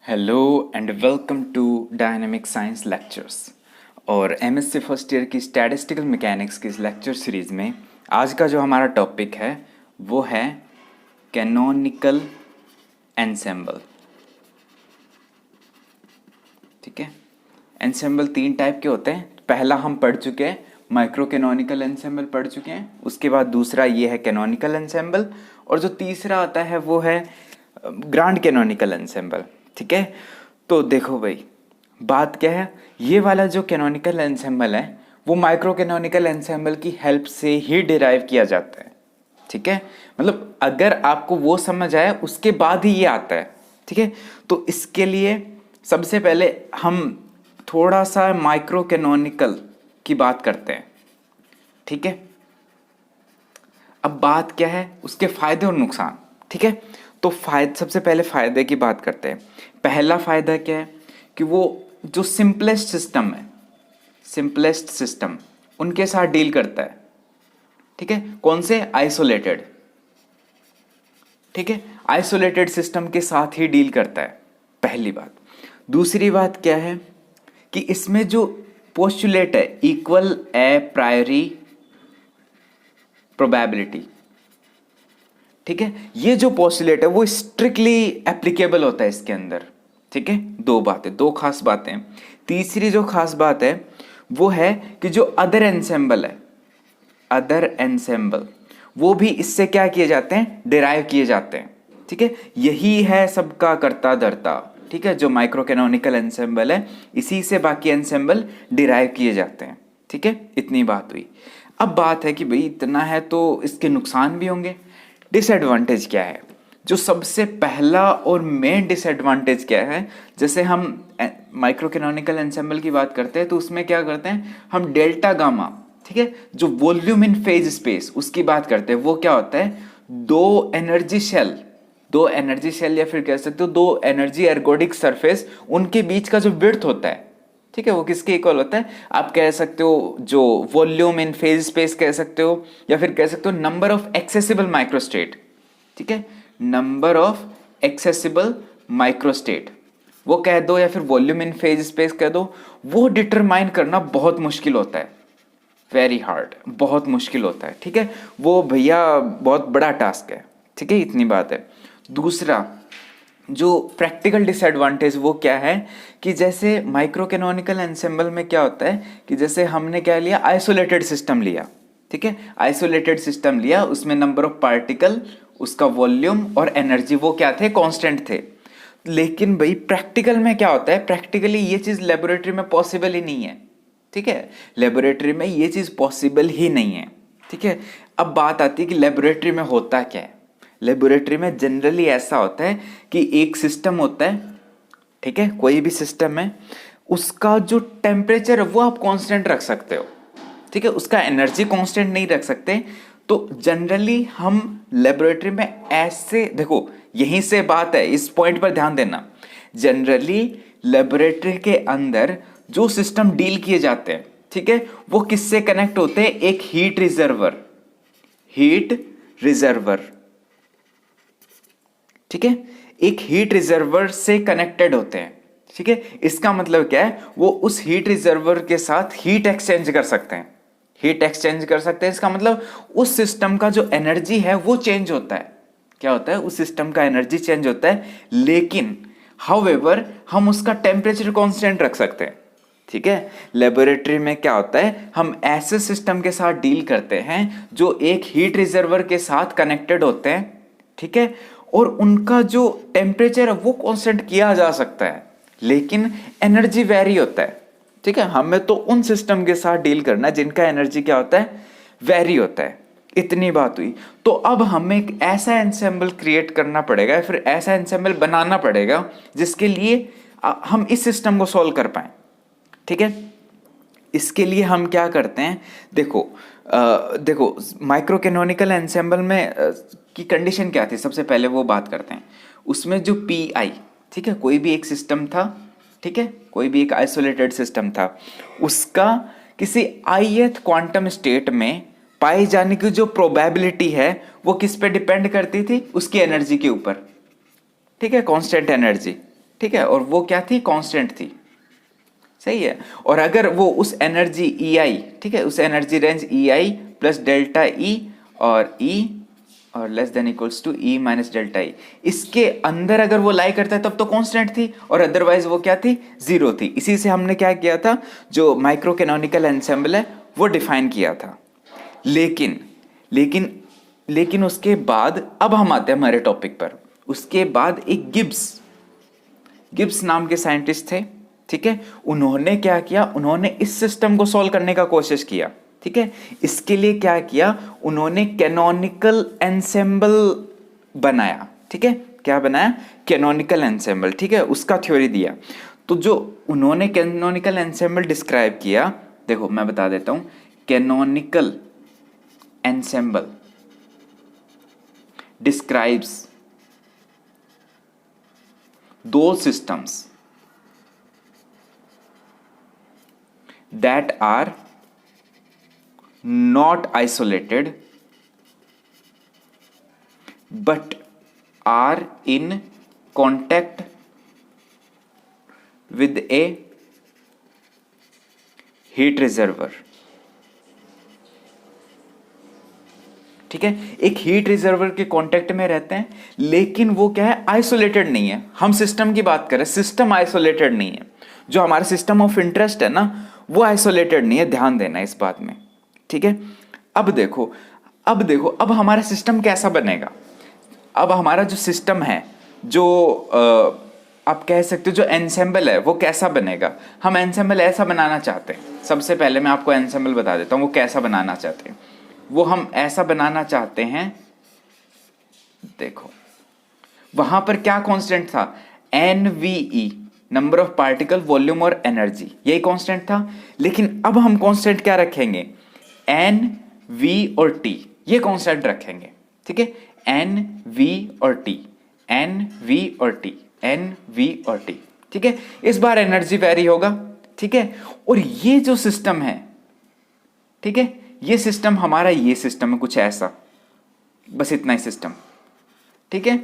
Hello and welcome to dynamic science lectures. और MSc first year की statistical mechanics की इस लेक्चर सीरीज़ में आज का जो हमारा टॉपिक है वो है कैनोनिकल एंसेंबल। ठीक है, एंसेंबल 3 टाइप के होते हैं। पहला हम पढ़ चुके हैं, माइक्रो कैनोनिकल एंसेंबल पढ़ चुके हैं। उसके बाद दूसरा ये है कैनोनिकल एंसेंबल, और जो तीसरा आता है वो है ग्रांड कैनोनिकल एंसेंबल। ठीक है, तो देखो भाई, बात क्या है, ये वाला जो कैनोनिकल एंसेंबल है वो माइक्रो कैनोनिकल एंसेंबल की हेल्प से ही डिराइव किया जाता है। ठीक है, मतलब अगर आपको वो समझ आए उसके बाद ही ये आता है। ठीक है, तो इसके लिए सबसे पहले हम थोड़ा सा माइक्रो कैनोनिकल की बात करते हैं। ठीक है, अब बात क्या है, उसके फायदे और नुकसान। ठीक है, तो सबसे पहले फायदे की बात करते हैं। पहला फायदा क्या है कि वो जो सिंपलेस्ट सिस्टम है, सिंपलेस्ट सिस्टम उनके साथ डील करता है। ठीक है, कौन से? आइसोलेटेड। ठीक है, आइसोलेटेड सिस्टम के साथ ही डील करता है, पहली बात। दूसरी बात क्या है कि इसमें जो पोस्टुलेट है, इक्वल ए प्रायरी प्रोबेबिलिटी। ठीक है, ये जो पोस्टुलेट है वो स्ट्रिक्टली एप्लीकेबल होता है इसके अंदर। ठीक है, दो खास बातें। तीसरी जो खास बात है वो है कि जो अदर एंसेंबल है, अदर एंसेंबल वो भी इससे क्या किए जाते हैं, डिराइव किए जाते हैं। ठीक है, यही है सबका करता धरता। ठीक है, जो माइक्रो कैनोनिकल एंसेंबल है इसी से बाकी एंसेंबल डिराइव किए जाते हैं। ठीक है, इतनी बात हुई। अब बात है कि भाई इतना है तो इसके नुकसान भी होंगे। डिसएडवांटेज क्या है? जो सबसे पहला और मेन डिसएडवांटेज क्या है, जैसे हम माइक्रो कैनोनिकल एंसेंबल की बात करते हैं तो उसमें क्या करते हैं हम, डेल्टा गामा। ठीक है, जो वॉल्यूम इन फेज स्पेस उसकी बात करते हैं, वो क्या होता है, दो एनर्जी शेल या फिर कह सकते हो दो एनर्जी एर्गोडिक सरफेस, उनके बीच का जो विड्थ होता है, ठीक है, वो किसके इक्वल होता है? आप कह सकते हो जो वॉल्यूम इन फेज स्पेस कह सकते हो, या फिर कह सकते हो नंबर ऑफ एक्सेसिबल माइक्रोस्टेट। ठीक है, नंबर ऑफ एक्सेसिबल माइक्रोस्टेट वो कह दो, या फिर वॉल्यूम इन फेज स्पेस कह दो। वो डिटरमाइन करना बहुत मुश्किल होता है, वेरी हार्ड, बहुत मुश्किल होता है। ठीक है, वो भैया बहुत बड़ा टास्क है। ठीक है, इतनी बात है। दूसरा जो प्रैक्टिकल डिसएडवांटेज वो क्या है कि जैसे माइक्रो कैनोनिकल एंसेंबल में क्या होता है कि जैसे हमने क्या लिया, आइसोलेटेड सिस्टम लिया। ठीक है, आइसोलेटेड सिस्टम लिया, उसमें नंबर ऑफ पार्टिकल, उसका वॉल्यूम और एनर्जी वो क्या थे, कांस्टेंट थे। लेकिन भाई प्रैक्टिकल में क्या होता है, प्रैक्टिकली ये चीज़ लेबोरेटरी में पॉसिबल ही नहीं है। ठीक है, लेबोरेटरी में ये चीज़ पॉसिबल ही नहीं है। ठीक है, अब बात आती है कि लेबोरेटरी में होता क्या है। लेबोरेटरी में जनरली ऐसा होता है कि एक सिस्टम होता है, ठीक है, कोई भी सिस्टम है, उसका जो टेम्परेचर है वो आप कांस्टेंट रख सकते हो। ठीक है, उसका एनर्जी कांस्टेंट नहीं रख सकते। तो जनरली हम लेबोरेटरी में ऐसे, देखो यहीं से बात है, इस पॉइंट पर ध्यान देना। जनरली लेबोरेटरी के अंदर जो सिस्टम डील किए जाते हैं, ठीक है, वो किससे कनेक्ट होते हैं? एक हीट रिजर्वर। ठीक है, एक हीट रिजर्वर से कनेक्टेड होते हैं। ठीक है, इसका मतलब क्या है, वो उस हीट रिजर्वर के साथ हीट एक्सचेंज कर सकते हैं। इसका मतलब उस सिस्टम का जो एनर्जी है वो चेंज होता है। क्या होता है? उस सिस्टम का एनर्जी चेंज होता है, लेकिन हाउएवर हम उसका टेम्परेचर कांस्टेंट रख सकते हैं। ठीक है, लेबोरेटरी में क्या होता है, हम ऐसे सिस्टम के साथ डील करते हैं जो एक हीट रिजर्वर के साथ कनेक्टेड होते हैं। ठीक है, और उनका जो टेम्परेचर है वो कांस्टेंट किया जा सकता है, लेकिन एनर्जी वेरी होता है। ठीक है, हमें तो उन सिस्टम के साथ डील करना है जिनका एनर्जी क्या होता है, वेरी होता है। इतनी बात हुई। तो अब हमें एक ऐसा एंसेंबल क्रिएट करना पड़ेगा, या फिर ऐसा एंसेंबल बनाना पड़ेगा जिसके लिए हम इस सिस्टम को सॉल्व कर पाए। ठीक है, इसके लिए हम क्या करते हैं, देखो माइक्रो कैनोनिकल एंसेंबल में की कंडीशन क्या थी, सबसे पहले वो बात करते हैं। उसमें जो पी आई, ठीक है, कोई भी एक सिस्टम था, ठीक है, कोई भी एक आइसोलेटेड सिस्टम था, उसका किसी ith क्वांटम स्टेट में पाए जाने की जो प्रोबेबिलिटी है वो किस पे डिपेंड करती थी, उसकी एनर्जी के ऊपर, ठीक है, कांस्टेंट एनर्जी, ठीक है, और वो क्या थी, कांस्टेंट थी, सही है। और अगर वो उस एनर्जी ई आई, ठीक है, उस energy range E I plus delta E और ई और less than equals to E minus delta E, इसके अंदर अगर वो लाई करता है तब तो कांस्टेंट थी, और अदरवाइज वो क्या थी, जीरो थी। इसी से हमने क्या किया था, जो माइक्रो कैनोनिकल एंसेंबल है वो डिफाइन किया था। लेकिन लेकिन लेकिन उसके बाद अब हम आते हैं हमारे टॉपिक पर। उसके बाद एक गिब्स नाम के साइंटिस्ट थे, ठीक है, उन्होंने क्या किया, उन्होंने इस सिस्टम को सॉल्व करने का कोशिश किया, ठीक है। इसके लिए क्या किया, उन्होंने कैनोनिकल एंसेंबल बनाया, ठीक है, क्या बनाया, कैनोनिकल एंसेंबल, ठीक है, उसका थ्योरी दिया। तो जो उन्होंने कैनोनिकल एंसेंबल डिस्क्राइब किया, देखो मैं बता देता हूं, canonical ensemble describes those systems that are not isolated but are in contact with a heat reservoir, ठीक है, एक हीट रिजर्वर के कांटेक्ट में रहते हैं, लेकिन वो क्या है, आइसोलेटेड नहीं है। हम सिस्टम की बात करें, सिस्टम आइसोलेटेड नहीं है, जो हमारा सिस्टम ऑफ इंटरेस्ट है ना, वो आइसोलेटेड नहीं है, ध्यान देना इस बात में, ठीक है। अब हमारा सिस्टम कैसा बनेगा। अब हमारा जो सिस्टम है, जो आप कह सकते हो जो एंसेंबल है, वो कैसा बनेगा। हम एंसेंबल ऐसा बनाना चाहते हैं। सबसे पहले मैं आपको एंसेंबल बता देता हूँ वो कैसा बनाना चाहते हैं। वो हम ऐसा बनाना चाहते हैं, देखो वहां पर क्या कांस्टेंट था, NVE, number of particle, volume और एनर्जी, यही कांस्टेंट था। लेकिन अब हम कांस्टेंट क्या रखेंगे, NV और T, ये कांस्टेंट रखेंगे, ठीक है, NV और T, NV और T, NV और T, ठीक है। इस बार एनर्जी वेरी होगा, ठीक है। और ये जो सिस्टम है, ठीक है, ये सिस्टम हमारा, ये सिस्टम है कुछ ऐसा, बस इतना ही सिस्टम, ठीक है।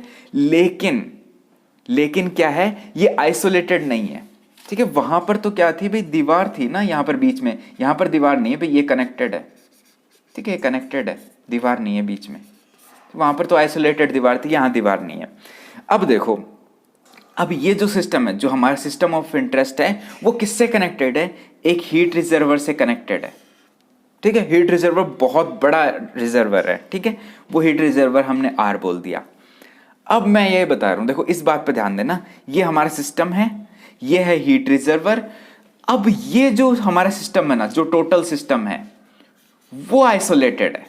लेकिन क्या है, ये आइसोलेटेड नहीं है, ठीक है। वहां पर तो क्या थी भाई, दीवार थी ना यहां पर बीच में, यहां पर दीवार नहीं है भाई, ये कनेक्टेड है, ठीक है, कनेक्टेड है, दीवार नहीं है बीच में। वहां पर तो आइसोलेटेड दीवार थी, यहां दीवार नहीं है। अब देखो, अब ये जो सिस्टम है, जो हमारा सिस्टम ऑफ इंटरेस्ट है, वो किससे कनेक्टेड है, एक हीट रिजर्वर से कनेक्टेड है, ठीक है। हीट रिजर्वर बहुत बड़ा रिजर्वर है, ठीक है, वो हीट रिजर्वर हमने आर बोल दिया। अब मैं ये बता रहा हूं, देखो इस बात पे ध्यान देना, ये हमारा सिस्टम है, ये है हीट रिजर्वर। अब ये जो हमारा सिस्टम है ना, जो टोटल सिस्टम है, वो आइसोलेटेड है।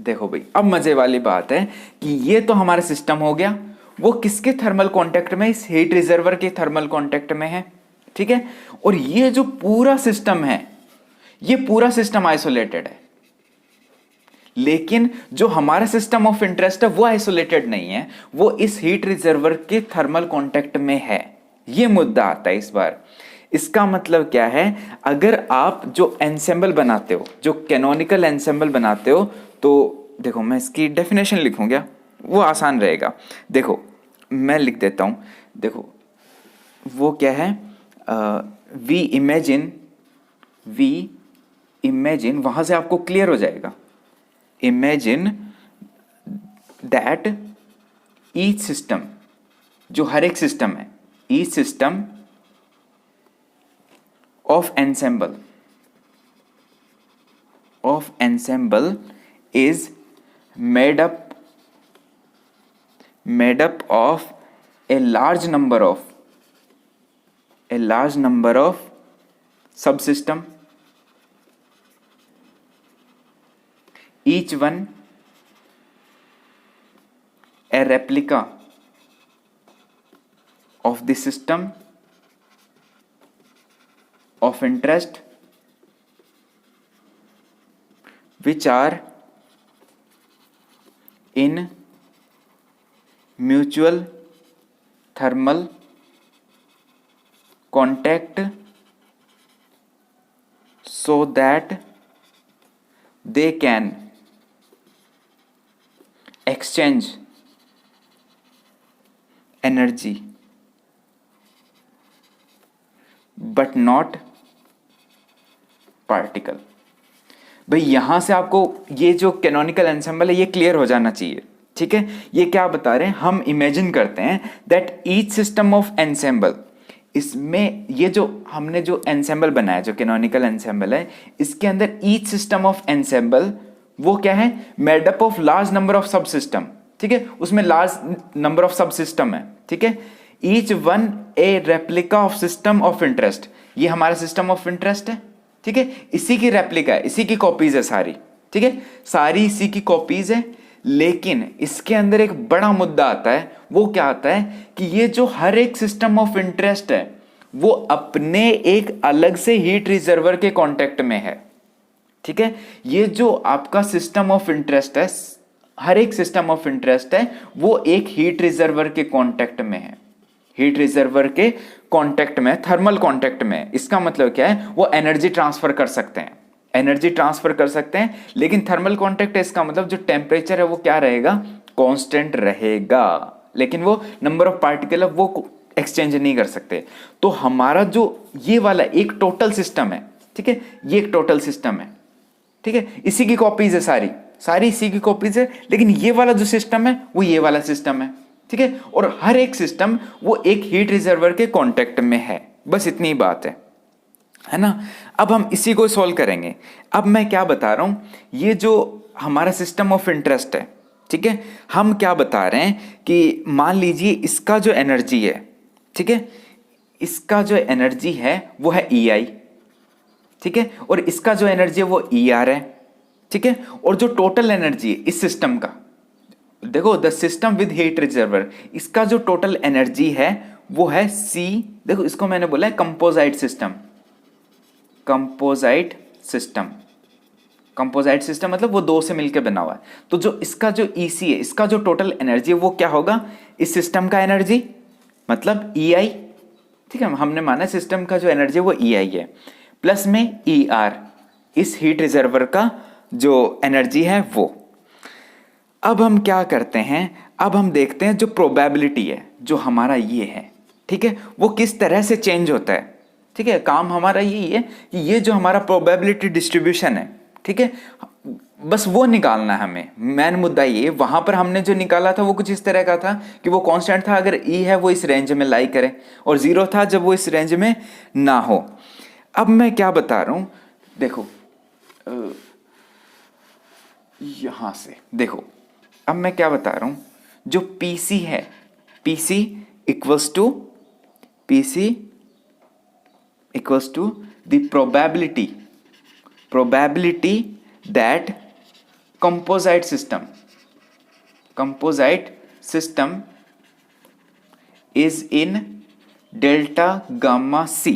देखो भाई, अब मजे वाली बात है कि ये तो हमारा सिस्टम हो गया, वो किसके थर्मल कांटेक्ट में, इस हीट रिजर्वर के थर्मल कांटेक्ट में है, ठीक है। और ये जो पूरा सिस्टम है, ये पूरा सिस्टम आइसोलेटेड है। लेकिन जो हमारा सिस्टम ऑफ इंटरेस्ट है वो आइसोलेटेड नहीं है, वो इस हीट रिजर्वर के थर्मल कांटेक्ट में है। ये मुद्दा आता है इस बार। इसका मतलब क्या है, अगर आप जो एंसेंबल बनाते हो, जो कैनोनिकल एंसेंबल बनाते हो, तो देखो मैं इसकी डेफिनेशन लिखूंगा, वो आसान रहेगा। देखो मैं लिख देता हूं, देखो वो क्या है, वी इमेजिन, वहां से आपको क्लियर हो जाएगा। इमेजिन दैट ईच सिस्टम, जो हर एक सिस्टम है, each system of ensemble is made up of a large number of subsystem, each one a replica of the system of interest, which are in mutual thermal contact so that they can exchange energy but not particle. भाई यहां से आपको ये जो canonical ensemble है ये clear हो जाना चाहिए, ठीक है। ये क्या बता रहे हैं, हम इमेजिन करते हैं that each system of ensemble, इसमें ये जो हमने जो एंसेंबल बनाया, जो कैनोनिकल एंसेंबल है, इसके अंदर ईच सिस्टम ऑफ एंसेंबल वो क्या है, made up of large number of सब सिस्टम, ठीक है। उसमें लार्ज नंबर ऑफ सब सिस्टम है, ठीक है। Each one A replica of system of interest, ये हमारा सिस्टम ऑफ इंटरेस्ट है, ठीक है। इसी की रेप्लिका है, इसी की कॉपीज है सारी, ठीक है, सारी इसी की कॉपीज है। लेकिन इसके अंदर एक बड़ा मुद्दा आता है, वो क्या आता है कि ये जो हर एक सिस्टम ऑफ इंटरेस्ट है वो अपने एक अलग से हीट रिजर्वर के कांटेक्ट में है, ठीक है। ये जो आपका सिस्टम ऑफ इंटरेस्ट है, हर एक सिस्टम ऑफ इंटरेस्ट है वो एक हीट रिजर्वर के कांटेक्ट में है, हीट रिजर्वर के कांटेक्ट में, थर्मल कांटेक्ट में। इसका मतलब क्या है, वो एनर्जी ट्रांसफर कर सकते हैं, एनर्जी ट्रांसफर कर सकते हैं, लेकिन थर्मल कांटेक्ट है, इसका मतलब जो टेम्परेचर है वो क्या रहेगा, कांस्टेंट रहेगा, लेकिन वो नंबर ऑफ पार्टिकल है वो एक्सचेंज नहीं कर सकते। तो हमारा जो ये वाला एक टोटल सिस्टम है, ठीक है, ये एक टोटल सिस्टम है, ठीक है, इसी की कॉपीज है सारी, सारी इसी की कॉपीज है, लेकिन ये वाला जो सिस्टम है वो ये वाला सिस्टम है, ठीक है। और हर एक सिस्टम वो एक हीट रिजर्वर के कांटेक्ट में है, बस इतनी बात है ना। अब हम इसी को सॉल्व करेंगे। अब मैं क्या बता रहा हूं, ये जो हमारा सिस्टम ऑफ इंटरेस्ट है, ठीक है, हम क्या बता रहे हैं कि मान लीजिए इसका जो एनर्जी है, ठीक है, इसका जो एनर्जी है वो है EI, ठीक है, और इसका जो एनर्जी है वो ER है, ठीक है। और जो टोटल एनर्जी है इस सिस्टम का, देखो the system with heat reservoir, इसका जो टोटल एनर्जी है वो है C। देखो इसको मैंने बोला है composite system, composite system, composite system मतलब वो दो से मिलकर बना हुआ है। तो जो इसका जो EC है, इसका जो टोटल एनर्जी है वो क्या होगा, इस सिस्टम का एनर्जी मतलब EI, ठीक है, हमने माना सिस्टम का जो एनर्जी है वो EI है, प्लस में ER, इस हीट रिजर्वर का जो एनर्जी है वो। अब हम क्या करते हैं, अब हम देखते हैं जो प्रोबेबिलिटी है जो हमारा ये है, ठीक है, वो किस तरह से चेंज होता है, ठीक है। काम हमारा यही है कि ये जो हमारा प्रोबेबिलिटी डिस्ट्रीब्यूशन है, ठीक है, बस वो निकालना है हमें। मेन मुद्दा ये, वहां पर हमने जो निकाला था वो कुछ इस तरह का था कि वो कांस्टेंट था अगर E है वो इस रेंज में लाई करे, और 0 था जब वो इस रेंज में ना हो। अब मैं क्या बता रहा हूं, देखो यहां से देखो, अब मैं क्या बता रहा हूं, जो PC है, PC equals to the probability that composite system is in delta gamma C,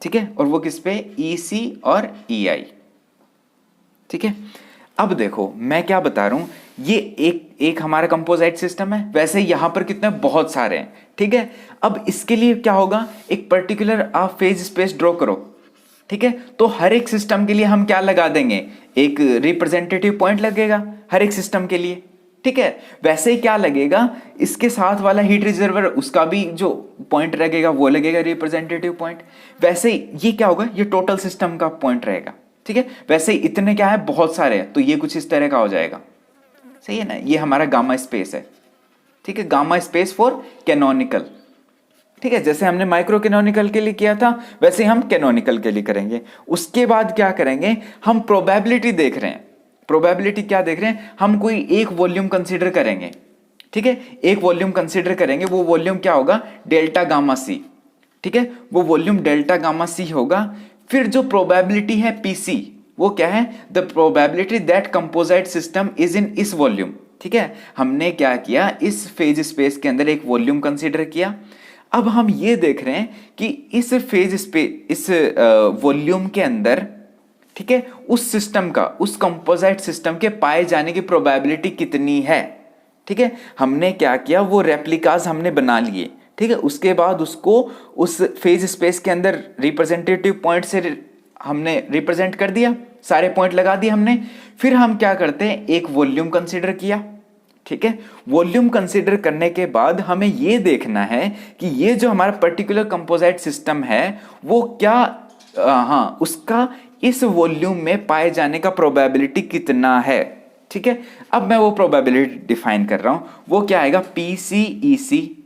ठीक है, और वो किस पे, EC और EI, ठीक है। अब देखो मैं क्या बता रहा हूं, ये एक हमारा कंपोजाइट सिस्टम है, वैसे यहां पर कितने बहुत सारे हैं, ठीक है। अब इसके लिए क्या होगा, एक पर्टिकुलर आप फेज स्पेस ड्रॉ करो, ठीक है। तो हर एक सिस्टम के लिए हम क्या लगा देंगे, एक रिप्रेजेंटेटिव पॉइंट लगेगा हर एक सिस्टम के लिए, ठीक है। वैसे ही क्या लगेगा, इसके साथ वाला हीट रिजर्वर उसका भी जो पॉइंट लगेगा वो लगेगा रिप्रेजेंटेटिव पॉइंट। वैसे ही ये क्या होगा, ये टोटल सिस्टम का पॉइंट रहेगा, ठीक है। वैसे ही इतने क्या है, बहुत सारे हैं, तो ये कुछ इस तरह का हो जाएगा, सही है ना। ये हमारा गामा स्पेस है, ठीक है, गामा स्पेस फॉर कैनोनिकल, ठीक है। जैसे हमने माइक्रो कैनोनिकल के लिए किया था वैसे हम कैनोनिकल के लिए करेंगे। उसके बाद क्या करेंगे, हम प्रोबेबिलिटी देख रहे हैं, प्रोबेबिलिटी क्या देख रहे हैं, हम कोई एक वॉल्यूम कंसीडर करेंगे, ठीक है, एक वॉल्यूम कंसीडर करेंगे, वो वॉल्यूम क्या होगा, डेल्टा गामा C, ठीक है, वो वॉल्यूम डेल्टा गामा C होगा। फिर जो प्रोबेबिलिटी है PC, वो क्या है, the probability that composite system is इन इस वॉल्यूम, ठीक है। हमने क्या किया, इस फेज स्पेस के अंदर एक वॉल्यूम कंसीडर किया। अब हम ये देख रहे हैं कि इस फेज स्पेस, इस वॉल्यूम के अंदर, ठीक है, उस सिस्टम का, उस कंपोजाइट सिस्टम के पाए जाने की प्रोबेबिलिटी कितनी है, ठीक है। हमने क्या किया, वो रेप्लिकाज हमने बना लिए, ठीक है। उसके बाद उसको उस फेज स्पेस के अंदर रिप्रेजेंटेटिव पॉइंट से हमने रिप्रेजेंट कर दिया, सारे पॉइंट लगा दिए हमने। फिर हम क्या करते हैं, एक वॉल्यूम कंसीडर किया, ठीक है। वॉल्यूम कंसीडर करने के बाद हमें ये देखना है कि ये जो हमारा पर्टिकुलर कंपोजिट सिस्टम है वो क्या हाँ उसका इस वॉल्यूम में पाए जाने का प्रोबेबिलिटी कितना है, ठीक है। अब मैं वो प्रोबेबिलिटी डिफाइन कर रहा हूं, वो क्या आएगा, पी सी ई सी,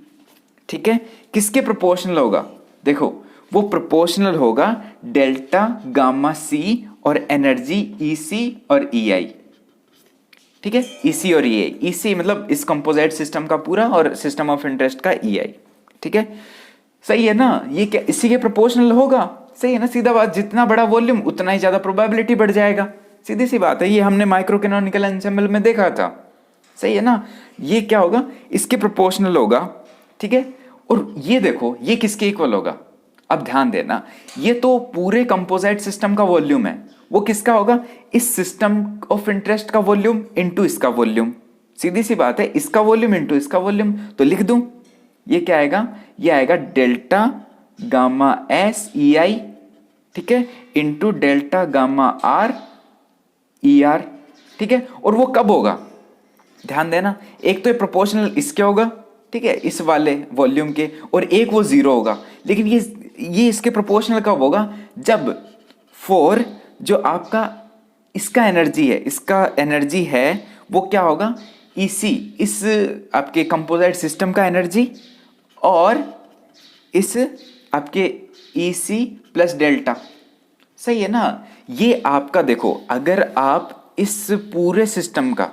ठीक है। किसके प्रोपोर्शनल होगा, देखो वो प्रोपोर्शनल होगा डेल्टा गामा सी और एनर्जी ई सी और ई आई, ठीक है। ई सी और ई आई, ई सी मतलब इस कंपोजिट सिस्टम का पूरा और सिस्टम ऑफ इंटरेस्ट का ई आई, ठीक है। सही है ना, ये क्या इसी के प्रोपोर्शनल होगा, सही है ना, सीधा बात, जितना बड़ा वॉल्यूम उतना ही ज्यादा प्रोबेबिलिटी बढ़ जाएगा, सीधी सी बात है, ये हमने माइक्रो कैनोनिकल एंसेंबल में देखा था, सही है ना। ये क्या होगा, इसके प्रोपोर्शनल होगा, ठीक है। और ये देखो ये किसके इक्वल होगा, अब ध्यान देना, ये तो पूरे कंपोजिट सिस्टम का वॉल्यूम है, वो किसका होगा, इस सिस्टम ऑफ इंटरेस्ट का वॉल्यूम इनटू इसका वॉल्यूम, सीधी सी बात है, इसका वॉल्यूम इनटू इसका वॉल्यूम। तो लिख दूं, ये क्या आएगा, ये आएगा डेल्टा गामा एस ई आई, ठीक है, into delta gamma R E R, ठीक है। और वो कब होगा, ध्यान देना, एक तो ये प्रोपोर्शनल इसके होगा, ठीक है, इस वाले वॉल्यूम के, और एक वो जीरो होगा, लेकिन ये इसके प्रोपोर्शनल कब होगा, जब फोर जो आपका इसका एनर्जी है वो क्या होगा, इसी इस आपके कंपोजिट सिस्टम का एनर्जी और इस आपके ई सी प्लस डेल्टा, सही है ना। ये आपका देखो, अगर आप इस पूरे सिस्टम का,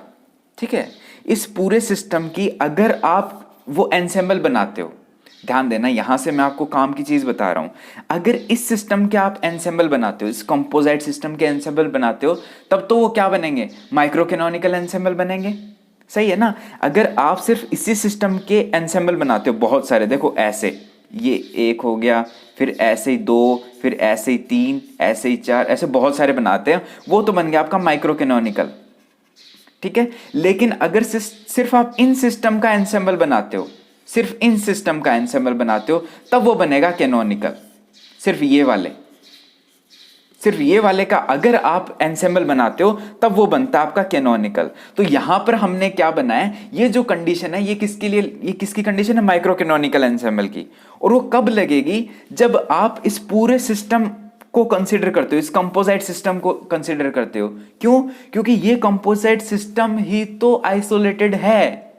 ठीक है, इस पूरे सिस्टम की अगर आप वो एंसेंबल बनाते हो, ध्यान देना, यहां से मैं आपको काम की चीज बता रहा हूं, अगर इस सिस्टम के आप एंसेंबल बनाते हो, इस कंपोजिट सिस्टम के एंसेंबल बनाते हो, तब तो वो क्या बनेंगे, माइक्रो कैनोनिकल एंसेंबल बनेंगे, सही है ना। अगर आप सिर्फ इसी सिस्टम के एंसेंबल बनाते हो बहुत सारे, देखो ऐसे, ये एक हो गया, फिर ऐसे ही दो, फिर ऐसे ही तीन, ऐसे ही चार, ऐसे बहुत सारे बनाते हैं, वो तो बन गया आपका माइक्रो कैनोनिकल, ठीक है। लेकिन अगर सिर्फ आप इन सिस्टम का एंसेंबल बनाते हो, सिर्फ इन सिस्टम का एंसेंबल बनाते हो, तब वो बनेगा कैनोनिकल। सिर्फ ये वाले का अगर आप एंसेंबल बनाते हो तब वो बनता है आपका कैनोनिकल। तो यहां पर हमने क्या बनाया, ये जो कंडीशन है ये किसके लिए, ये किसकी कंडीशन है, माइक्रो कैनोनिकल एंसेंबल की। और वो कब लगेगी, जब आप इस पूरे सिस्टम को कंसीडर करते हो, इस कंपोजिट सिस्टम को कंसीडर करते हो। क्यों, क्योंकि ये कंपोजिट सिस्टम ही तो आइसोलेटेड है,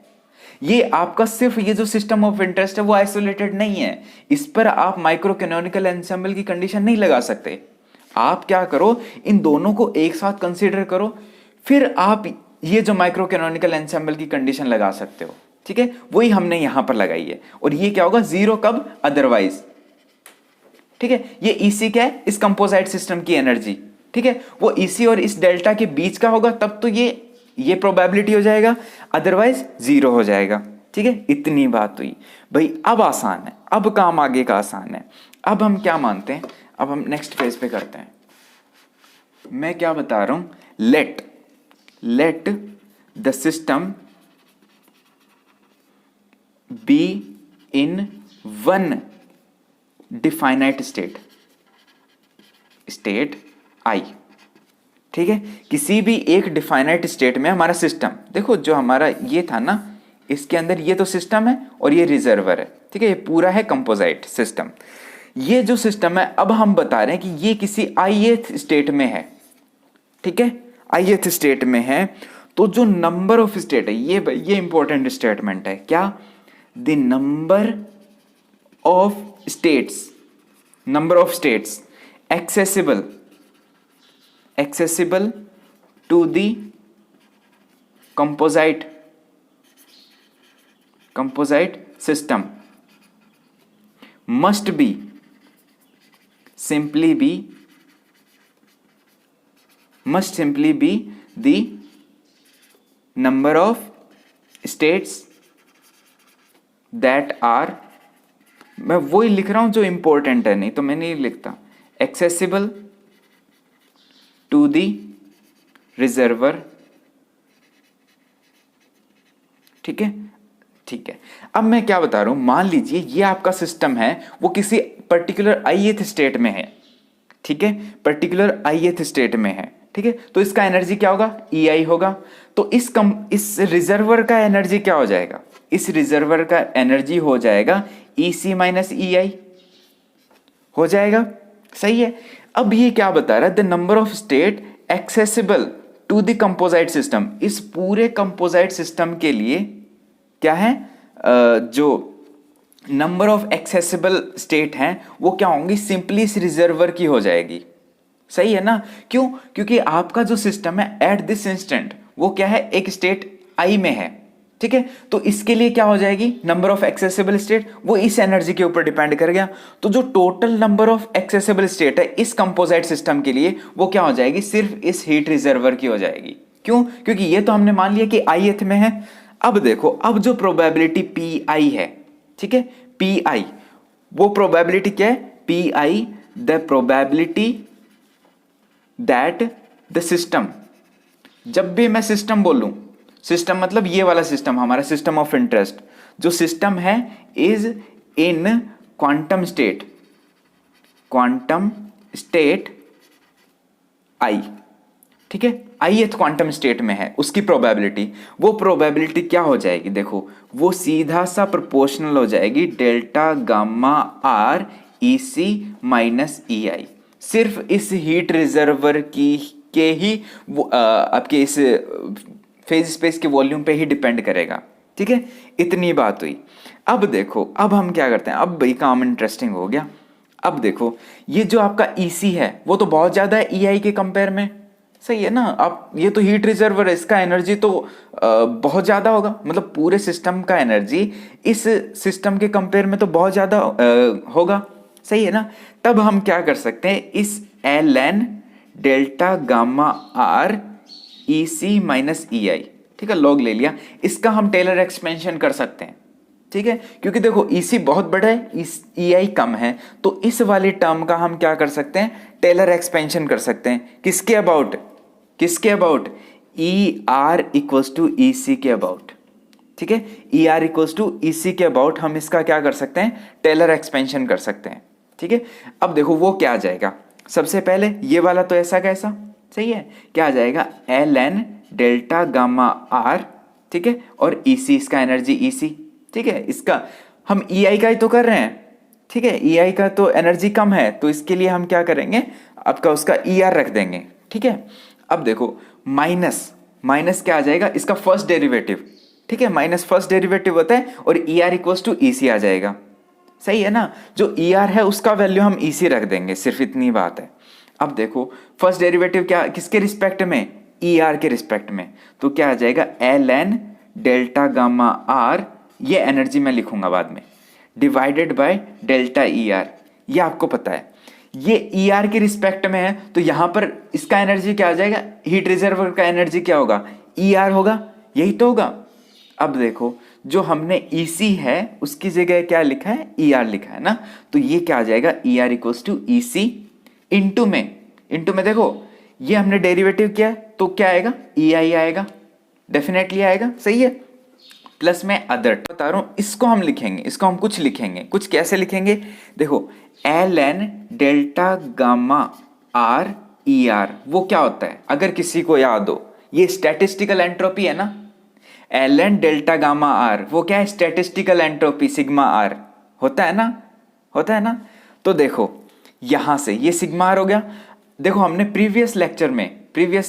ये आपका सिर्फ ये जो सिस्टम ऑफ इंटरेस्ट है वो आइसोलेटेड नहीं है, इस पर आप माइक्रो कैनोनिकल एंसेंबल की कंडीशन नहीं लगा सकते। आप क्या करो, इन दोनों को एक साथ कंसीडर करो, फिर आप ये जो माइक्रो कैनोनिकल एंसेंबल की कंडीशन लगा सकते हो, ठीक है। वही हमने यहां पर लगाई है। और ये क्या होगा, जीरो कब, अदरवाइज, ठीक है। ये ईसी क्या है, इस कंपोजिट सिस्टम की एनर्जी, ठीक है, वो ईसी और इस डेल्टा के बीच का होगा, तब तो ये प्रोबेबिलिटी हो जाएगा, अदरवाइज जीरो हो जाएगा, ठीक है। इतनी बात हुई भाई, अब आसान है, अब काम आगे का आसान है। अब हम क्या मानते हैं, अब हम नेक्स्ट पेज पे करते हैं। मैं क्या बता रहा हूं, let the system be in one definite state I, ठीक है। किसी भी एक डिफाइनाइट स्टेट में हमारा सिस्टम, देखो जो हमारा ये था ना, इसके अंदर ये तो सिस्टम है और ये रिजर्वर है, ठीक है, ये पूरा है कंपोजिट सिस्टम। ये जो सिस्टम है, अब हम बता रहे हैं कि ये किसी ith स्टेट में है, ठीक है, ith स्टेट में है। तो जो नंबर ऑफ स्टेट है, ये इंपॉर्टेंट स्टेटमेंट है, क्या, the number of states accessible to the composite system must simply be the number of states that are, मैं वही लिख रहा हूं जो इंपॉर्टेंट है, नहीं तो मैं नहीं लिखता, accessible to the reservoir, ठीक है। अब मैं क्या बता रहा हूं, मान लीजिए ये आपका सिस्टम है, वो किसी पर्टिकुलर ith स्टेट में है, ठीक है, पर्टिकुलर ith स्टेट में है, ठीक है, तो इसका एनर्जी क्या होगा, EI होगा। तो इस रिजर्वर का एनर्जी क्या हो जाएगा, इस रिजर्वर का एनर्जी हो जाएगा EC माइनस EI हो जाएगा, सही है। अब ये क्या बता रहा है, the number of state accessible to the composite system, इस पूरे कंपोजाइट सिस्टम के लिए क्या है, जो नंबर ऑफ एक्सेसिबल स्टेट हैं वो क्या होंगी, सिंपली इस रिजर्वर की हो जाएगी, सही है ना। क्यों, क्योंकि आपका जो सिस्टम है एट दिस इंस्टेंट वो क्या है, एक स्टेट I में है, ठीक है। तो इसके लिए क्या हो जाएगी, नंबर ऑफ एक्सेसिबल स्टेट वो इस एनर्जी के ऊपर डिपेंड कर गया। तो जो total number of accessible state है इस कंपोजाइट सिस्टम के लिए वो क्या हो जाएगी, सिर्फ इस हीट रिजर्वर की हो जाएगी। क्यों, क्योंकि ये तो हमने मान लिया कि ith में है। अब देखो, अब जो प्रोबेबिलिटी Pi है, ठीक है, Pi वो प्रोबेबिलिटी क्या है, Pi the probability that the system, जब भी मैं सिस्टम बोलूं, सिस्टम मतलब ये वाला सिस्टम, हमारा सिस्टम ऑफ इंटरेस्ट, जो सिस्टम है is in quantum state, quantum state I, ठीक है, ith क्वांटम स्टेट में है, उसकी प्रोबेबिलिटी, वो प्रोबेबिलिटी क्या हो जाएगी, देखो वो सीधा सा प्रोपोर्शनल हो जाएगी delta gamma R EC minus EI। सिर्फ इस हीट रिजर्वर की के ही वो आपके इस फेज स्पेस के वॉल्यूम पे ही डिपेंड करेगा, ठीक है। इतनी बात हुई। अब देखो, अब हम क्या करते हैं, अब भाई काम इंटरेस्टिंग हो गया। अब देखो, ये जो आपका EC है वो तो बहुत ज्यादा है EI के कंपेयर में, सही है ना। आप ये तो हीट रिजर्वर है, इसका एनर्जी तो बहुत ज्यादा होगा, मतलब पूरे सिस्टम का एनर्जी इस सिस्टम के कंपेयर में तो बहुत ज्यादा होगा, सही है ना। तब हम क्या कर सकते हैं, इस ln delta gamma R EC minus EI, ठीक है, लॉग ले लिया, इसका हम टेलर एक्सपेंशन कर सकते हैं, ठीक है। क्योंकि देखो EC बहुत बड़ा है, EI कम है, तो इस वाली टर्म का हम क्या कर सकते हैं, टेलर एक्सपेंशन कर सकते हैं। किसके अबाउट, किसके about, ER equals to EC के अबाउट, ठीक है, ER इक्वल्स टू EC के अबाउट हम इसका क्या कर सकते हैं, टेलर एक्सपेंशन कर सकते हैं, ठीक है। अब देखो वो क्या आ जाएगा, सबसे पहले ये वाला तो ऐसा कैसा, सही है, क्या आ जाएगा, ln डेल्टा गामा R, ठीक है, और EC इसका एनर्जी EC, ठीक है, इसका हम EI का ही तो कर रहे हैं, ठीक है, EI का तो एनर्जी कम है, तो इसके लिए हम क्या करेंगे, आपका उसका ER रख देंगे, ठीक है। अब देखो माइनस, माइनस क्या आ जाएगा, इसका फर्स्ट डेरिवेटिव, ठीक है, माइनस फर्स्ट डेरिवेटिव होता है, और ER इक्वल्स टू EC आ जाएगा, सही है ना। जो ER है उसका वैल्यू हम EC रख देंगे, सिर्फ इतनी बात है। अब देखो फर्स्ट डेरिवेटिव क्या, किसके रिस्पेक्ट में, ER के रिस्पेक्ट में, तो क्या आ जाएगा, ln डेल्टा गामा R, ये एनर्जी मैं लिखूंगा बाद में, डिवाइडेड बाय डेल्टा ER, ये आपको पता है, ये ER के रिस्पेक्ट में है, तो यहां पर इसका एनर्जी क्या आ जाएगा, हीट रिजर्वर का एनर्जी क्या होगा, ER होगा, यही तो होगा। अब देखो जो हमने EC है उसकी जगह क्या लिखा है, ER लिखा है ना, तो ये क्या आ जाएगा, ER equals to EC into में देखो ये हमने डेरिवेटिव किया है, तो क्या आएगा, EI आएगा, डेफिनेटली आएगा, सही है। प्लस में अदर बता रहा हूं, इसको हम लिखेंगे, इसको हम कुछ लिखेंगे, कुछ कैसे लिखेंगे, देखो ln delta gamma R ER वो क्या होता है, अगर किसी को याद हो, ये स्टैटिस्टिकल एंट्रोपी है ना, ln डेल्टा गामा R वो क्या है, स्टैटिस्टिकल एंट्रोपी सिग्मा R होता है ना, होता है ना। तो देखो यहां से ये सिग्मा R हो गया। देखो हमने प्रीवियस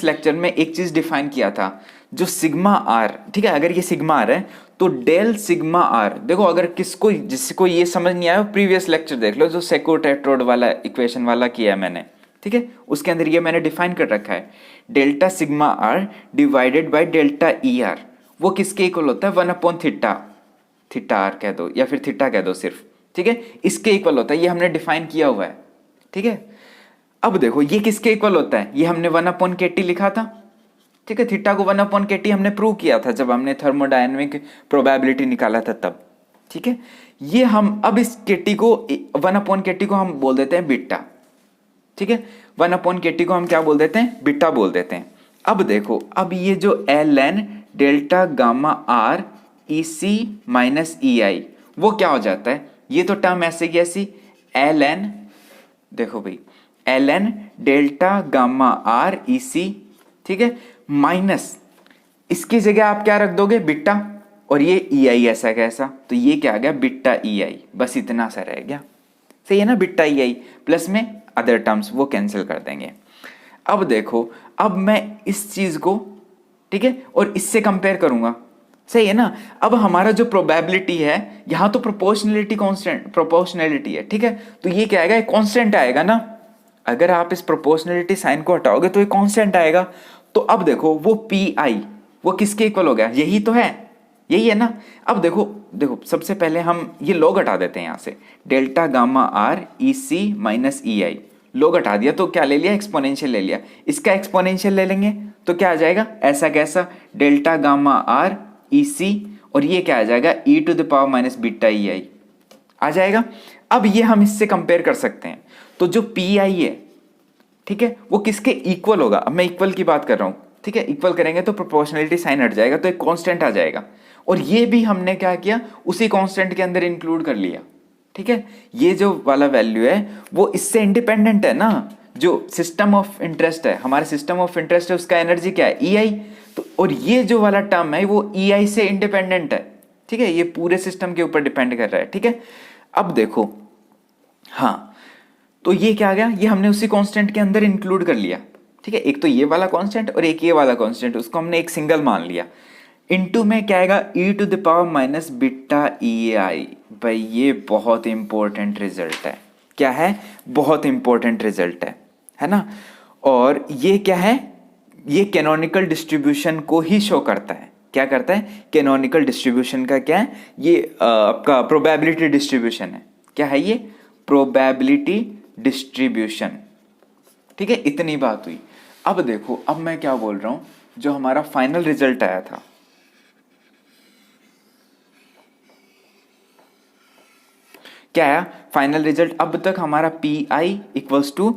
लेक्चर में एक चीज डिफाइन किया था, जो सिग्मा R, ठीक है, अगर ये सिग्मा R है तो डेल सिग्मा R, देखो अगर जिसको ये समझ नहीं आया प्रीवियस लेक्चर देख लो, जो सेकोटेट्रोड वाला इक्वेशन वाला किया है मैंने, ठीक है, उसके अंदर ये मैंने डिफाइन कर रखा है, delta sigma R divided by delta ER वो किसके इक्वल होता है, 1/θ, थीटा R कह दो या फिर थीटा कह दो सिर्फ, ठीक है, इसके इक्वल होता है, ये हमने डिफाइन किया हुआ है, ठीक है। अब देखो ये किसके इक्वल होता है, ये हमने 1/kT लिखा था, ठीक है, थीटा को 1/kT हमने प्रूव किया था जब हमने थर्मोडायनेमिक प्रोबेबिलिटी निकाला था तब, ठीक है। ये हम अब इस KT को 1/kT को हम बोल देते हैं बीटा, ठीक है, 1/kT को हम क्या बोल देते हैं, बीटा बोल देते हैं। अब देखो, अब ये जो ln delta gamma R EC minus EI वो क्या हो जाता है, ये तो टर्म ऐसे की ऐसी ln, देखो भाई ln delta gamma R E C, ठीक है, माइनस इसकी जगह आप क्या रख दोगे, बिट्टा, और ये ई आई ऐसा कैसा, तो ये क्या आ गया, बिट्टा ई आई, बस इतना सा रह गया, सही है ना, बिट्टा ई आई, प्लस में अदर टर्म्स वो कैंसिल कर देंगे। अब देखो, अब मैं इस चीज को, ठीक है, और इससे कंपेयर करूंगा, सही है ना। अब हमारा जो प्रोबेबिलिटी है, यहां तो प्रोपोर्शनलिटी कांस्टेंट, प्रोपोर्शनलिटी है, ठीक है, तो ये क्या आएगा, कांस्टेंट आएगा ना। अगर आप इस प्रोपोर्शनलिटी साइन को हटाओगे तो ये कांस्टेंट आएगा। तो अब देखो वो पी आई वो किसके इक्वल हो गया, यही तो है, यही है ना। अब देखो देखो सबसे पहले हम ये लॉग हटा देते हैं यहां से, डेल्टा गामा आर ई सी माइनस ई आई, लॉग हटा दिया तो क्या ले लिया, एक्सपोनेंशियल ले लिया, इसका एक्सपोनेंशियल ले लेंगे तो क्या आ जाएगा, ऐसा कैसा, delta gamma R E C, और ये क्या आ जाएगा, E to the power minus beta E I आ जाएगा। अब ये हम इससे कंपेयर कर सकते हैं, तो जो पी आई है, ठीक है, वो किसके इक्वल होगा, अब मैं इक्वल की बात कर रहा हूं, ठीक है, इक्वल करेंगे तो प्रोपोर्शनलिटी साइन हट जाएगा तो एक कांस्टेंट आ जाएगा, और ये भी हमने क्या किया, उसी कांस्टेंट के अंदर इंक्लूड कर लिया, ठीक है। ये जो वाला वैल्यू है वो इससे इंडिपेंडेंट है ना, जो सिस्टम ऑफ इंटरेस्ट है, हमारे सिस्टम ऑफ इंटरेस्ट है, उसका एनर्जी क्या है, ई आई, तो और ये जो वाला टर्म है वो ई आई से इंडिपेंडेंट है, ठीक है, ये पूरे सिस्टम के ऊपर डिपेंड कर रहा है, ठीक है। अब देखो, हाँ, तो ये क्या आ गया, ये हमने उसी कांस्टेंट के अंदर इंक्लूड कर लिया, ठीक है, एक तो ये वाला कांस्टेंट और एक ये वाला कांस्टेंट, उसको हमने एक सिंगल मान लिया, इनटू में क्या आएगा, E to the power minus beta E I. भाई ये बहुत इंपॉर्टेंट रिजल्ट है, क्या है, बहुत इंपॉर्टेंट रिजल्ट है ना। और ये क्या है, ये कैनोनिकल डिस्ट्रीब्यूशन को ही शो करता है, क्या करता है, कैनोनिकल डिस्ट्रीब्यूशन का क्या है, ये आपका प्रोबेबिलिटी डिस्ट्रीब्यूशन है, क्या है ये, प्रोबेबिलिटी डिस्ट्रीब्यूशन, ठीक है, इतनी बात हुई। अब देखो, अब मैं क्या बोल रहा हूं, जो हमारा फाइनल रिजल्ट आया था, क्या आया फाइनल रिजल्ट, अब तक हमारा पी आई इक्वल्स टू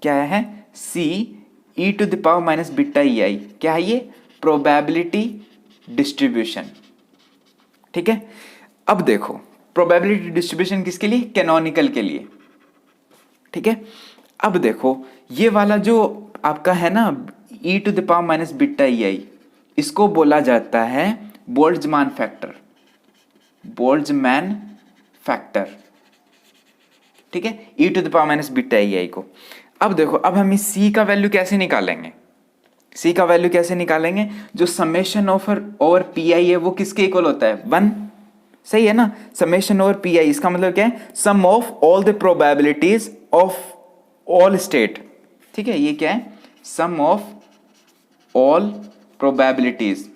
क्या है, C E to the power minus beta E I, क्या है ये, प्रोबेबिलिटी डिस्ट्रीब्यूशन, ठीक है। अब देखो प्रोबेबिलिटी डिस्ट्रीब्यूशन किसके लिए, कैनोनिकल के लिए, ठीक है। अब देखो ये वाला जो आपका है ना, E to the power minus beta E I, इसको बोला जाता है बोल्ट्जमान फैक्टर, बोल्ट्जमान फैक्टर, ठीक है, E to the power minus beta E I को। अब देखो, अब हम इस सी का वैल्यू कैसे निकालेंगे, सी का वैल्यू कैसे निकालेंगे, जो समेशन ओवर पी आई है वो किसके इक्वल होता है, 1, सही है ना, समेशन ओवर पी आई, इसका मतलब क्या है, sum of all the probabilities of all state, ठीक है, ये क्या है, sum of all probabilities,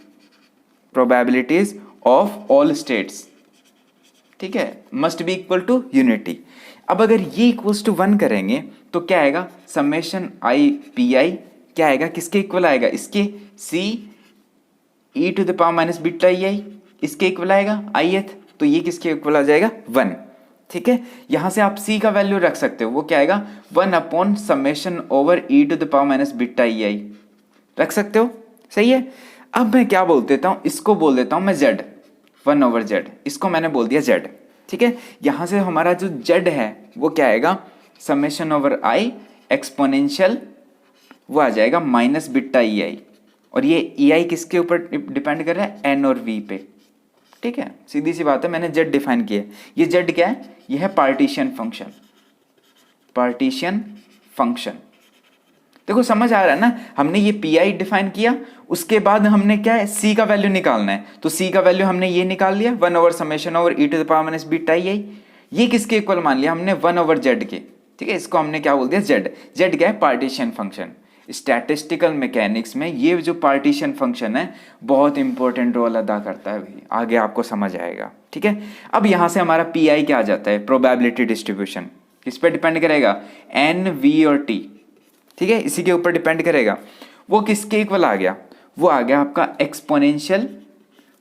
probabilities of all states, ठीक है, must be equal to unity. अब अगर ये इक्वल्स टू 1 करेंगे तो क्या आएगा, समेशन आई पी आई क्या आएगा, किसके इक्वल आएगा, इसके C E to the power minus beta E I, इसके इक्वल आएगा ith, तो ये किसके इक्वल आ जाएगा, 1, ठीक है। यहां से आप c का वैल्यू रख सकते हो, वो क्या आएगा, 1 upon summation over E to the power minus beta E I, रख सकते हो, सही है। अब मैं क्या बोल देता हूं, इसको बोल देता हूं मैं z, 1 ओवर z, इसको मैंने बोल दिया z, ठीक है। यहां से हमारा जो z है वो क्या आएगा, समेशन ओवर i एक्सपोनेंशियल, वो आ जाएगा माइनस बीटा ई आई, और ये ई आई किसके ऊपर डिपेंड कर रहा है, एन और वी पे, ठीक है, सीधी सी बात है, मैंने z डिफाइन किया है। ये z क्या है, ये है पार्टीशन फंक्शन, पार्टीशन फंक्शन, देखो समझ आ रहा है ना, हमने ये पी आई डिफाइन किया, उसके बाद हमने क्या है, सी का वैल्यू निकालना है, तो सी का वैल्यू हमने ये निकाल लिया, 1 over summation over E to the power minus beta E I, ये किसके इक्वल मान लिया हमने, 1 ओवर जेड के, ठीक है, इसको हमने क्या बोल दिया, जेड, जेड क्या है, पार्टीशन फंक्शन। स्टैटिस्टिकल मैकेनिक्स में ये जो पार्टीशन फंक्शन है बहुत इंपॉर्टेंट रोल अदा करता है भाई, आगे आपको समझ आएगा, ठीक है। अब यहां से हमारा पी आई क्या आ जाता है, प्रोबेबिलिटी डिस्ट्रीब्यूशन, किस पे डिपेंड करेगा, एन वी और टी, ठीक है, इसी के ऊपर डिपेंड करेगा। वो किसके इक्वल आ गया, वो आ गया आपका एक्सपोनेंशियल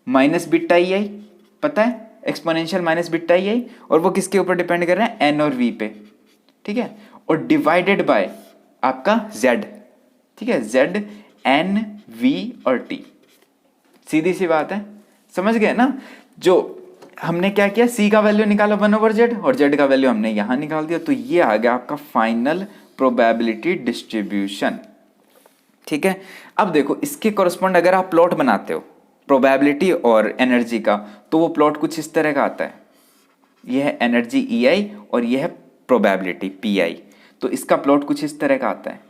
माइनस बीटा ई आई, पता है एक्सपोनेंशियल माइनस बीटा ई आई, और वो किसके ऊपर डिपेंड कर रहे हैं, एन और वी पे, ठीक है, और डिवाइडेड बाय आपका जेड, ठीक है, जेड एन वी और टी, सीधी सी बात है, समझ गए ना। जो हमने क्या किया, सी का वैल्यू निकाला 1 ओवर जेड, और जेड का वैल्यू हमने यहां निकाल दिया, तो ये आ गया आपका फाइनल प्रोबेबिलिटी डिस्ट्रीब्यूशन। ठीक है, अब देखो इसके कॉरस्पॉन्ड अगर आप प्लॉट बनाते हो प्रोबेबिलिटी और एनर्जी का, तो वो प्लॉट कुछ इस तरह का आता है। यह है एनर्जी EI और यह है प्रोबेबिलिटी PI। तो इसका प्लॉट कुछ इस तरह का आता है,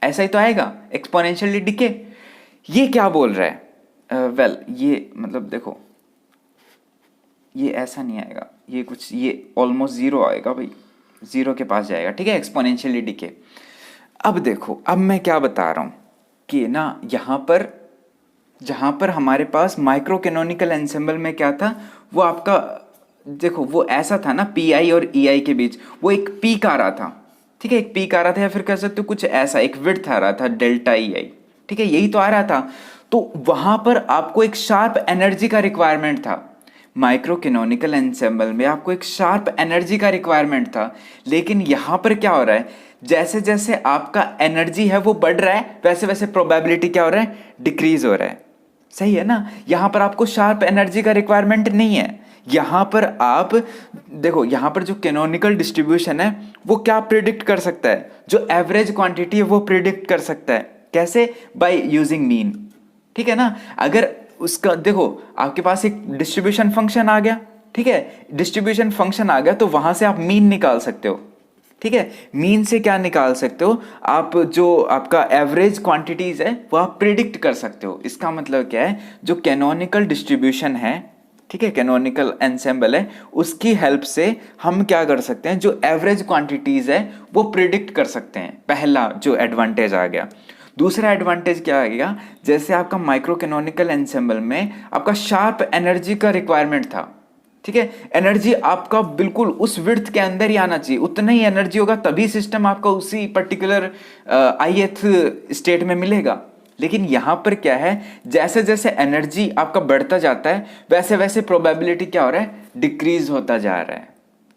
ऐसा ही तो आएगा, एक्सपोनेंशियली डिके। ये क्या बोल रहा है? ये मतलब देखो, ये ऐसा नहीं आएगा, ये कुछ ये ऑलमोस्ट जीरो आएगा भाई, जीरो के पास जाएगा। ठीक है, एक्सपोनेंशियली डिके। अब देखो, अब मैं क्या बता रहा हूं कि ना जहां पर हमारे पास माइक्रो कैनोनिकल एंसेंबल में क्या था, वो आपका देखो वो ऐसा था ना, PI और EI के बीच वो एक पीक आ रहा था। ठीक है, एक पीक आ रहा था, या फिर कह सकते हो कुछ ऐसा एक विड्थ आ रहा था, डेल्टा EI। ठीक है, यही तो आ रहा था। तो वहां पर आपको एक शार्प एनर्जी का रिक्वायरमेंट था। माइक्रो कैनोनिकल एंसेंबल में आपको एक शार्प एनर्जी का रिक्वायरमेंट था। लेकिन यहां पर क्या हो रहा है, जैसे जैसे आपका एनर्जी है वो बढ़ रहा है, वैसे वैसे प्रोबेबिलिटी क्या हो रहा है, डिक्रीज हो रहा है। सही है ना, यहां पर आपको शार्प एनर्जी का रिक्वायरमेंट नहीं है। यहां पर आप देखो, यहां पर जो कैनोनिकल डिस्ट्रीब्यूशन है वो क्या प्रिडिक्ट कर सकता है, जो एवरेज क्वांटिटी है वो प्रिडिक्ट कर सकता है। कैसे? By using mean. ठीक है ना, अगर उसका देखो आपके पास एक डिस्ट्रीब्यूशन फंक्शन आ गया, ठीक है, डिस्ट्रीब्यूशन फंक्शन आ गया तो वहां से आप मीन निकाल सकते हो। ठीक है, मीन से क्या निकाल सकते हो आप, जो आपका एवरेज क्वांटिटीज है वो आप प्रिडिक्ट कर सकते हो। इसका मतलब क्या है, जो कैनोनिकल डिस्ट्रीब्यूशन है, ठीक है, कैनोनिकल एंसेंबल है, उसकी हेल्प से हम क्या कर सकते हैं, जो एवरेज क्वांटिटीज है वो प्रिडिक्ट कर सकते हैं। पहला जो एडवांटेज आ गया। दूसरा एडवांटेज क्या आ गया, जैसे आपका माइक्रो कैनोनिकल एंसेंबल में आपका शार्प एनर्जी का रिक्वायरमेंट था। ठीक है, एनर्जी आपका बिल्कुल उस विड्थ के अंदर ही आना चाहिए, उतना ही एनर्जी होगा तभी सिस्टम आपका उसी पर्टिकुलर ith स्टेट में मिलेगा। लेकिन यहां पर क्या है, जैसे जैसे एनर्जी आपका बढ़ता जाता है वैसे वैसे प्रोबेबिलिटी क्या हो रहा है, डिक्रीज होता जा रहा है।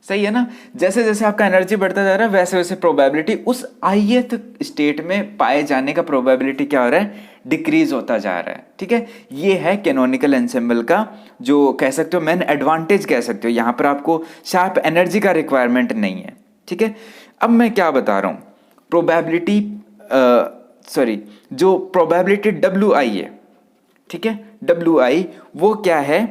सही है ना, जैसे जैसे आपका एनर्जी बढ़ता जा रहा है वैसे वैसे प्रोबेबिलिटी उस ith स्टेट में पाए जाने का प्रोबेबिलिटी क्या हो रहा है, डिक्रीज होता जा रहा है। ठीक है, ये है कैनोनिकल एंसेंबल का जो कह सकते हो मेन एडवांटेज कह सकते हो। यहां पर आपको शार्प एनर्जी का रिक्वायरमेंट नहीं है। ठीक है, अब मैं क्या बता रहा हूं, प्रोबेबिलिटी जो प्रोबेबिलिटी WI है, ठीक है, WI वो क्या है,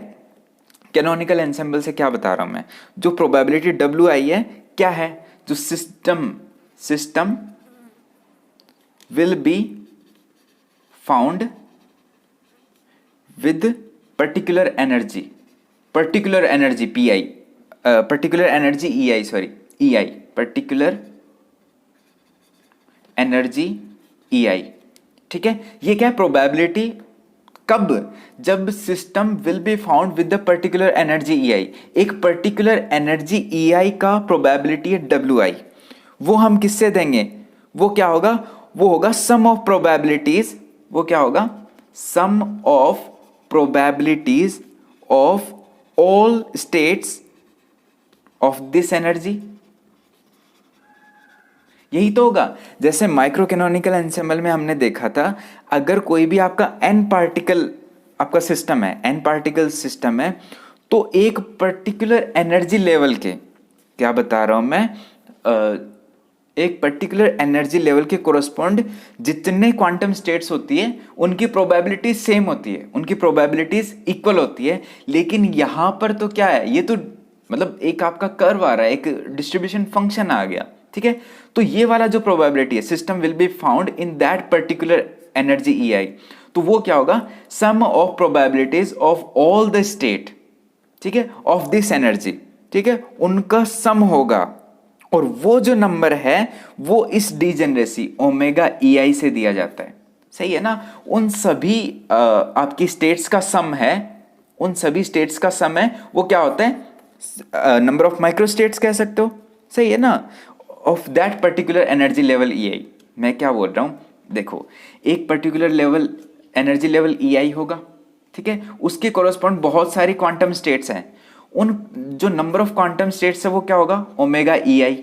कैनोनिकल एंसेंबल से क्या बता रहा हूं मैं, जो प्रोबेबिलिटी WI है क्या है, जो system will be found with particular energy PI, particular energy EI, particular energy EI। ठीक है, ये क्या है, प्रोबेबिलिटी कब, जब system will be found with the particular energy EI। एक पर्टिकुलर एनर्जी EI का प्रोबेबिलिटी है WI, वो हम किससे देंगे, वो क्या होगा, वो होगा सम ऑफ प्रोबेबिलिटीज, वो क्या होगा, sum of probabilities of all states of this energy. यही तो होगा। जैसे माइक्रो कैनोनिकल एंसेंबल में हमने देखा था, अगर कोई भी आपका n पार्टिकल आपका सिस्टम है, n पार्टिकल सिस्टम है, तो एक पर्टिकुलर एनर्जी लेवल के, क्या बता रहा हूं मैं, एक पर्टिकुलर एनर्जी लेवल के कोरस्पॉन्ड जितने क्वांटम स्टेट्स होती है उनकी प्रोबेबिलिटी सेम होती है, उनकी प्रोबेबिलिटीज इक्वल होती है। लेकिन यहां पर तो क्या है, ये तो मतलब एक आपका कर्व आ रहा है, एक डिस्ट्रीब्यूशन फंक्शन आ गया। ठीक है, तो ये वाला जो प्रोबेबिलिटी है, system will be found in that particular energy EI, तो वो क्या होगा, sum of probabilities of all the state, ठीक है, ऑफ दिस एनर्जी, ठीक है, उनका सम होगा। और वो जो नंबर है वो इस डीजेनरेसी ओमेगा EI से दिया जाता है। सही है ना, उन सभी आपकी स्टेट्स का सम है, उन सभी स्टेट्स का सम है, वो क्या होता है, नंबर ऑफ माइक्रो स्टेट्स कह सकते हो। सही है ना, of that particular energy level EI। मैं क्या बोल रहा हूं, देखो एक particular level energy level EI होगा, ठीक है, उसके कोरस्पॉन्ड बहुत सारी क्वांटम स्टेट्स हैं, उन जो नंबर ऑफ क्वांटम स्टेट्स है वो क्या होगा, ओमेगा EI।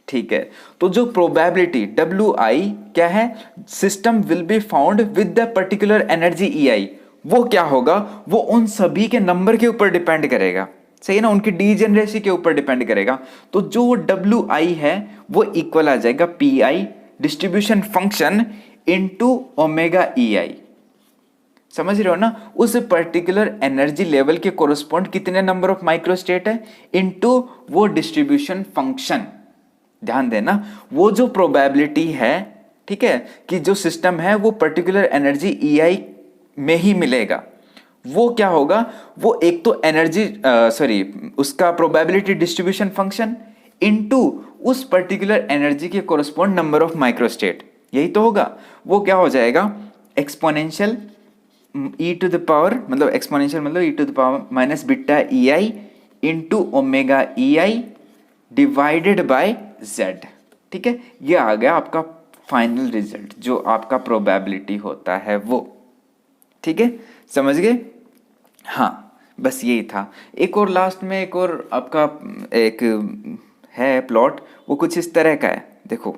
ठीक है, तो जो प्रोबेबिलिटी WI क्या है, system will be found with the particular energy EI, वो क्या होगा, वो उन सभी के नंबर के ऊपर डिपेंड करेगा। सही है ना, उनकी डीजेनरेसी के ऊपर डिपेंड करेगा। तो जो डब्ल्यू आई है वो इक्वल आ जाएगा P I distribution function into omega E I. समझ रहे हो ना, उस पर्टिकुलर एनर्जी लेवल के कोरस्पॉन्ड कितने नंबर ऑफ माइक्रोस्टेट है इनटू वो डिस्ट्रीब्यूशन फंक्शन। ध्यान देना, वो जो प्रोबेबिलिटी है, ठीक है, कि जो सिस्टम है वो पर्टिकुलर एनर्जी ई आई में ही मिलेगा, वो क्या होगा, वो एक तो एनर्जी उसका प्रोबेबिलिटी डिस्ट्रीब्यूशन फंक्शन इनटू उस पर्टिकुलर एनर्जी के कोरस्पॉन्ड नंबर ऑफ माइक्रोस्टेट, यही तो होगा। वो क्या हो जाएगा, exponential E to the power, मतलब एक्सपोनेंशियल मतलब E to the power minus beta E I into omega E I divided by Z. ठीक है, ये आ गया आपका फाइनल रिजल्ट, जो आपका प्रोबेबिलिटी होता है वो। ठीक है, समझ गए? हाँ, बस यही था। एक और लास्ट में एक और आपका एक है प्लॉट, वो कुछ इस तरह का है, देखो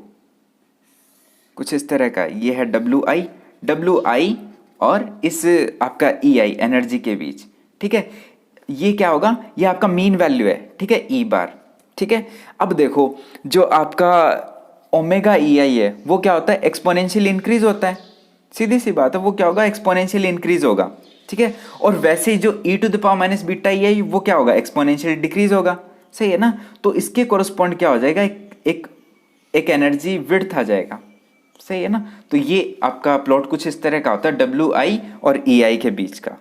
कुछ इस तरह का। ये है डब्ल्यू आई और इस आपका ई आई एनर्जी के बीच। ठीक है, ये क्या होगा, ये आपका मीन वैल्यू है, ठीक है, ई बार। ठीक है, अब देखो जो आपका ओमेगा ई आई है वो क्या होता है, एक्सपोनेंशियल इंक्रीज होता है, सीधी सी बात है, वो क्या होगा, एक्सपोनेंशियल इंक्रीज होगा। ठीक है, और वैसे ही जो E to the power minus beta E I वो क्या होगा, एक्सपोनेंशियल डिक्रीज होगा। सही है ना, तो इसके कोरस्पॉन्ड क्या हो जाएगा, एक एनर्जी विड्थ आ जाएगा। सही है ना, तो ये आपका प्लॉट कुछ इस तरह का होता है डब्ल्यू आई और ई आई के बीच का।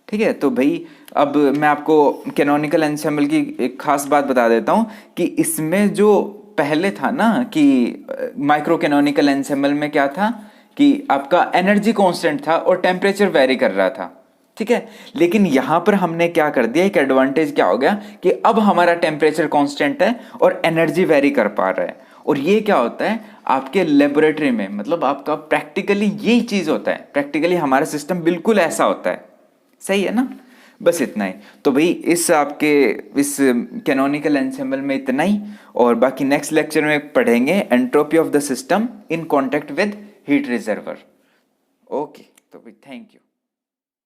ठीक है, तो भाई अब मैं आपको कैनोनिकल एंसेम्बल की एक खास बात बता देता हूँ कि इसमें जो पहले था ना कि माइक्रो कैनोनिकल एंसेम्बल में क्या था कि आपका एनर्जी कांस्टेंट था और टेम्परेचर वेरी कर रहा था। ठीक है, लेकिन यहाँ पर हमने क्या कर दिया, एक एडवांटेज क्या हो गया कि अब हमारा टेम्परेचर कांस्टेंट है और एनर्जी वेरी कर पा रहा है। और ये क्या होता है आपके लेबोरेटरी में, मतलब आपका प्रैक्टिकली यही चीज़ होता है, प्रैक्टिकली हमारा सिस्टम बिल्कुल ऐसा होता है। सही है ना, बस इतना ही। तो भाई इस आपके इस कैनोनिकल एंसेम्बल में इतना ही, और बाकी नेक्स्ट लेक्चर में पढ़ेंगे entropy of the system in contact with heat reservoir. Okay, तो भाई थैंक यू।